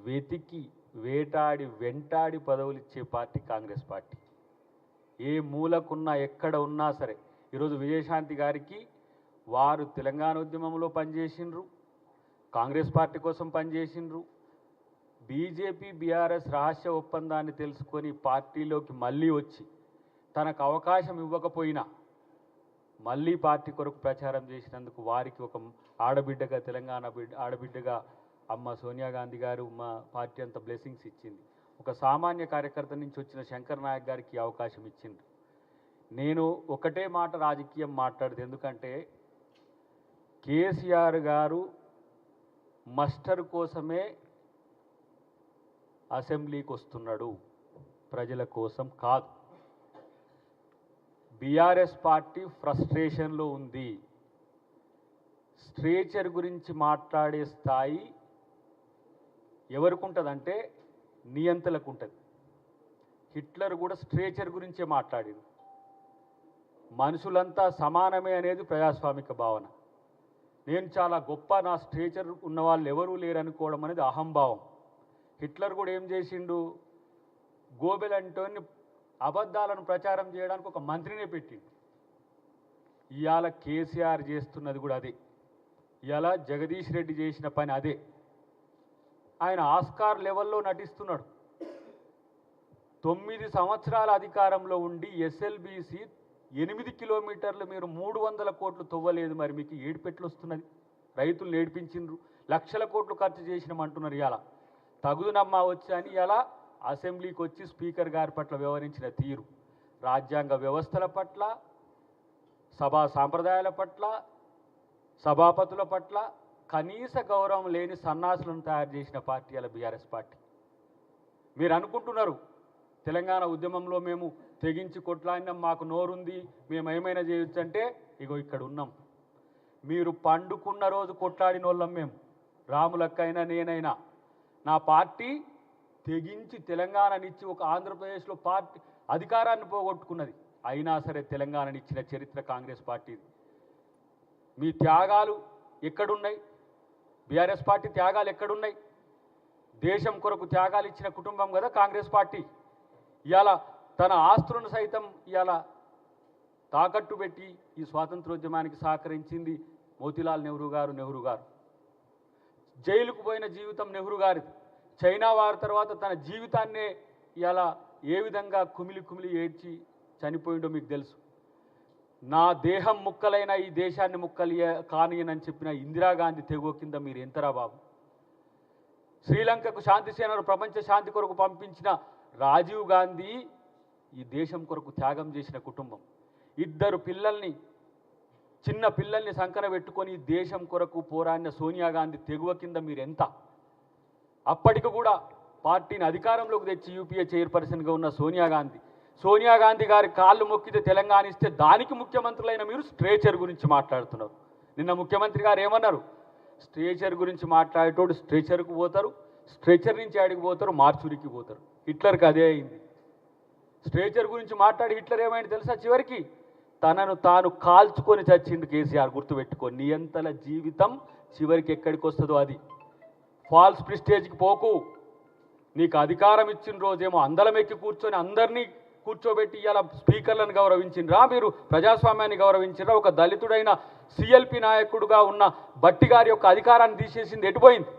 వెతికి వేటాడి వెంటాడి పదవులు ఇచ్చే పార్టీ కాంగ్రెస్ పార్టీ. ఏ మూలకున్నా ఎక్కడ ఉన్నా సరే, ఈరోజు విజయశాంతి గారికి వారు తెలంగాణ ఉద్యమంలో పనిచేసిండ్రు, కాంగ్రెస్ పార్టీ కోసం పనిచేసిండ్రు, బీజేపీ బీఆర్ఎస్ రహస్య ఒప్పందాన్ని తెలుసుకొని పార్టీలోకి మళ్ళీ వచ్చి తనకు అవకాశం ఇవ్వకపోయినా మళ్ళీ పార్టీ కొరకు ప్రచారం చేసినందుకు వారికి ఒక ఆడబిడ్డగా, తెలంగాణ ఆడబిడ్డగా అమ్మ సోనియా గాంధీ గారు మా పార్టీ అంతా బ్లెస్సింగ్స్ ఇచ్చింది. ఒక సామాన్య కార్యకర్త నుంచి వచ్చిన శంకర్ నాయక్ గారికి అవకాశం ఇచ్చింది. నేను ఒకటే మాట రాజకీయం మాట్లాడదు, ఎందుకంటే కేసీఆర్ గారు మస్టర్ కోసమే అసెంబ్లీకి వస్తున్నాడు, ప్రజల కోసం కాదు. బీఆర్ఎస్ పార్టీ ఫ్రస్ట్రేషన్లో ఉంది. స్ట్రేచర్ గురించి మాట్లాడే స్థాయి ఎవరికి ఉంటుందంటే నియంతలకు ఉంటుంది. హిట్లర్ కూడా స్ట్రేచర్ గురించే మాట్లాడింది. మనుషులంతా సమానమే అనేది ప్రజాస్వామిక భావన. నేను చాలా గొప్ప, నా స్ట్రేచర్ ఉన్న వాళ్ళు ఎవరూ లేరనుకోవడం అనేది అహంభావం. హిట్లర్ కూడా ఏం చేసిండు, గోబెల్ అంటోని అబద్ధాలను ప్రచారం చేయడానికి ఒక మంత్రినే పెట్టిండు. ఇవాళ కేసీఆర్ చేస్తున్నది కూడా అదే. ఇవాళ జగదీష్ రెడ్డి చేసిన పని అదే. ఆయన ఆస్కార్ లెవెల్లో నటిస్తున్నాడు. 9 సంవత్సరాల అధికారంలో ఉండి ఎస్ఎల్బీసీ 8 కిలోమీటర్లు మీరు 300 కోట్లు తవ్వలేదు, మరి మీకు ఏడుపెట్లు వస్తున్నది? రైతులు ఏడిపించిండ్రు, లక్షల కోట్లు ఖర్చు చేసినామంటున్నారు. ఇవాళ తగుదునమ్మా వచ్చి అని ఇలా అసెంబ్లీకి వచ్చి స్పీకర్ గారి పట్ల వ్యవహరించిన తీరు, రాజ్యాంగ వ్యవస్థల పట్ల, సభా సాంప్రదాయాల పట్ల, సభాపతుల పట్ల కనీస గౌరవం లేని సన్నాసులను తయారు చేసిన పార్టీ అలా బీఆర్ఎస్ పార్టీ. మీరు అనుకుంటున్నారు తెలంగాణ ఉద్యమంలో మేము తెగించి కొట్లాడినాం, మాకు నోరుంది, మేము ఏమైనా చేయొచ్చు అంటే, ఇగో ఇక్కడ ఉన్నాం. మీరు పండుకున్న రోజు కొట్లాడిన వాళ్ళం మేము, రాములక్కైనా నేనైనా. నా పార్టీ తెగించి తెలంగాణనిచ్చి ఒక ఆంధ్రప్రదేశ్లో పార్టీ అధికారాన్ని పోగొట్టుకున్నది, అయినా సరే తెలంగాణనిచ్చిన చరిత్ర కాంగ్రెస్ పార్టీది. మీ త్యాగాలు ఎక్కడున్నాయి? బీఆర్ఎస్ పార్టీ త్యాగాలు ఎక్కడున్నాయి? దేశం కొరకు త్యాగాలు ఇచ్చిన కుటుంబం కదా కాంగ్రెస్ పార్టీ. ఇవాళ తన ఆస్తులను సైతం ఇవాళ తాకట్టు పెట్టి ఈ స్వాతంత్రోద్యమానికి సహకరించింది మోతీలాల్ నెహ్రూ గారు. జైలుకు పోయిన జీవితం నెహ్రూ గారిది. చైనా వారి తర్వాత తన జీవితాన్నే ఇలా ఏ విధంగా కుమిలి ఏడ్చి చనిపోయిండో మీకు తెలుసు. నా దేహం ముక్కలైన ఈ దేశాన్ని ముక్కలు కానియనని చెప్పిన ఇందిరాగాంధీ తెగువ కింద మీరు ఎంతరా బాబు? శ్రీలంకకు శాంతి సేనను ప్రపంచ శాంతి కొరకు పంపించిన రాజీవ్ గాంధీ ఈ దేశం కొరకు త్యాగం చేసిన కుటుంబం. 2 పిల్లల్ని, చిన్న పిల్లల్ని సంకన పెట్టుకొని దేశం కొరకు పోరాడిన సోనియా గాంధీ తెగువ కింద మీరు ఎంత? అప్పటికి కూడా పార్టీని అధికారంలోకి తెచ్చి యూపీఏ చైర్పర్సన్గా ఉన్న సోనియా గాంధీ గారి కాళ్ళు మొక్కితే తెలంగాణ ఇస్తే దానికి ముఖ్యమంత్రులైన మీరు స్ట్రేచర్ గురించి మాట్లాడుతున్నారు. నిన్న ముఖ్యమంత్రి గారు ఏమన్నారు? స్ట్రేచర్ గురించి మాట్లాడేటోడు స్ట్రేచర్కు పోతారు, స్ట్రెచర్ నుంచి ఆడికి పోతారు, మార్చురికి పోతారు. హిట్లర్కి అదే అయింది. స్ట్రేచర్ గురించి మాట్లాడి హిట్లర్ ఏమైంది తెలుసా? చివరికి తనను తాను కాల్చుకొని చచ్చిండు కేసీఆర్. గుర్తుపెట్టుకో, నియంతల జీవితం చివరికి ఎక్కడికి వస్తుందో అది. ఫాల్స్ ప్రిస్టేజ్కి పోకు. నీకు అధికారం ఇచ్చిన రోజేమో అందలం ఎక్కి కూర్చొని అందరినీ కూర్చోబెట్టి ఇలా స్పీకర్లను గౌరవించిండ్రా? మీరు ప్రజాస్వామ్యాన్ని గౌరవించిండ్రా? ఒక దళితుడైన సిఎల్పి నాయకుడుగా ఉన్న బట్టి గారి యొక్క అధికారాన్ని తీసేసింది ఎటుపోయింది?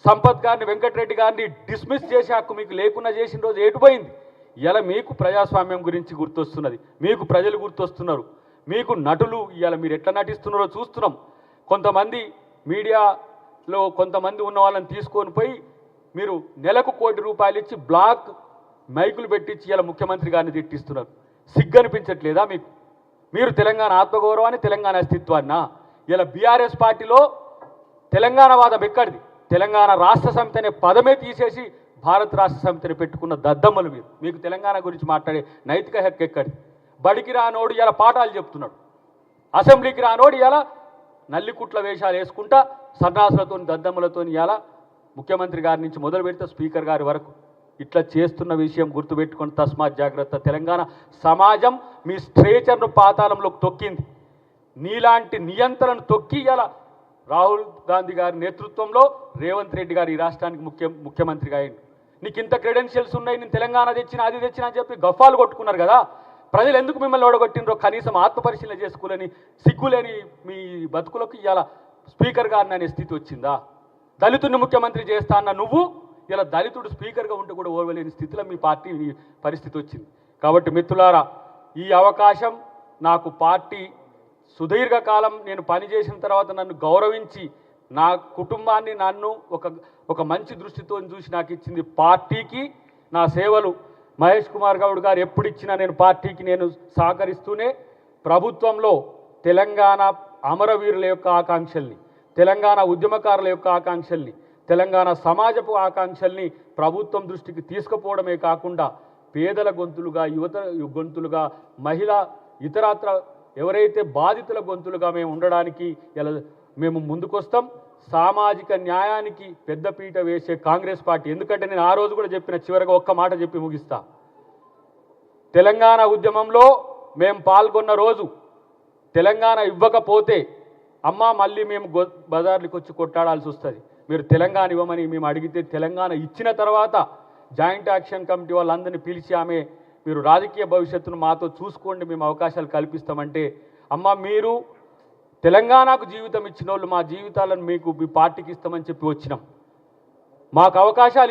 సంపత్ గారిని, వెంకటరెడ్డి గారిని డిస్మిస్ చేసే హక్కు మీకు లేకుండా చేసిన రోజు ఎటుపోయింది? ఇలా మీకు ప్రజాస్వామ్యం గురించి గుర్తొస్తున్నది, మీకు ప్రజలు గుర్తొస్తున్నారు, మీకు నటులు ఇలా మీరు ఎట్లా నటిస్తున్నారో చూస్తున్నాం. కొంతమంది మీడియాలో కొంతమంది ఉన్న వాళ్ళని తీసుకొని పోయి మీరు నెలకు ₹1 కోటి ఇచ్చి బ్లాక్ మైకులు పెట్టించి ఇలా ముఖ్యమంత్రి గారిని తిట్టిస్తున్నారు. సిగ్గనిపించట్లేదా మీకు? మీరు తెలంగాణ ఆత్మగౌరవాన్ని, తెలంగాణ అస్తిత్వాన్నా? ఇలా బీఆర్ఎస్ పార్టీలో తెలంగాణ వాదం ఎక్కడిది? తెలంగాణ రాష్ట్ర సమితి అనే పదమే తీసేసి భారత రాష్ట్ర సమితిని పెట్టుకున్న దద్దమ్మలు మీరు. మీకు తెలంగాణ గురించి మాట్లాడే నైతిక హక్కు ఎక్కడిది? బడికి రానోడు ఇలా పాఠాలు చెప్తున్నాడు, అసెంబ్లీకి రానోడు ఇలా నల్లికుట్ల వేషాలు వేసుకుంటా సన్నాసులతో, దద్దమ్మలతో ఇలా ముఖ్యమంత్రి గారి నుంచి మొదలు పెడితే స్పీకర్ గారి వరకు ఇట్లా చేస్తున్న విషయం గుర్తుపెట్టుకొని తస్మాత్ జాగ్రత్త. తెలంగాణ సమాజం మీ స్ట్రేచర్ను పాతాళంలోకి తొక్కింది. నీలాంటి నియంత్రణను తొక్కి ఇలా రాహుల్ గాంధీ గారి నేతృత్వంలో రేవంత్ రెడ్డి గారు ఈ రాష్ట్రానికి ముఖ్యమంత్రిగా అయ్యిండు. నీకు ఇంత క్రెడెన్షియల్స్ ఉన్నాయి, నేను తెలంగాణ తెచ్చినా అది తెచ్చినా అని చెప్పి గఫాలు కొట్టుకున్నారు కదా. ప్రజలు ఎందుకు మిమ్మల్ని ఓడగొట్టినరో కనీసం ఆత్మపరిశీలన చేసుకోలేని సిగ్గులేని మీ బతుకులకు ఇవాళ స్పీకర్ గారిని అనే స్థితి వచ్చిందా? దళితుడిని ముఖ్యమంత్రి చేస్తా అన్న నువ్వు ఇలా దళితుడు స్పీకర్గా ఉంటే కూడా ఓర్వలేని స్థితిలో మీ పార్టీ పరిస్థితి వచ్చింది. కాబట్టి మిత్రులారా, ఈ అవకాశం నాకు పార్టీ సుదీర్ఘకాలం నేను పనిచేసిన తర్వాత నన్ను గౌరవించి నా కుటుంబాన్ని నన్ను ఒక మంచి దృష్టితో చూసి నాకు ఇచ్చింది పార్టీకి. నా సేవలు మహేష్ కుమార్ గౌడ్ గారు ఎప్పుడు ఇచ్చినా నేను పార్టీకి నేను సహకరిస్తూనే ప్రభుత్వంలో తెలంగాణ అమరవీరుల యొక్క ఆకాంక్షల్ని, తెలంగాణ ఉద్యమకారుల యొక్క ఆకాంక్షల్ని, తెలంగాణ సమాజపు ఆకాంక్షల్ని ప్రభుత్వం దృష్టికి తీసుకుపోవడమే కాకుండా పేదల గొంతులుగా, యువత గొంతులుగా, మహిళా ఇతరత్ర ఎవరైతే బాధితుల గొంతులుగా మేము ఉండడానికి ఇలా మేము ముందుకొస్తాం. సామాజిక న్యాయానికి పెద్దపీట వేసే కాంగ్రెస్ పార్టీ. ఎందుకంటే నేను ఆ రోజు కూడా చెప్పిన, చివరిగా ఒక్క మాట చెప్పి ముగిస్తా. తెలంగాణ ఉద్యమంలో మేము పాల్గొన్న రోజు తెలంగాణ ఇవ్వకపోతే అమ్మ మళ్ళీ మేము బజార్లకు వచ్చి కొట్టాడాల్సి వస్తుంది, మీరు తెలంగాణ ఇవ్వమని మేము అడిగితే తెలంగాణ ఇచ్చిన తర్వాత జాయింట్ యాక్షన్ కమిటీ వాళ్ళందరినీ పిలిచి ఆమె మీరు రాజకీయ భవిష్యత్తును మాతో చూసుకోండి, మేము అవకాశాలు కల్పిస్తామంటే అమ్మ మీరు తెలంగాణకు జీవితం ఇచ్చిన వాళ్ళు మా జీవితాలను మీకు మీ పార్టీకి ఇస్తామని చెప్పి వచ్చినాం. మాకు అవకాశాలు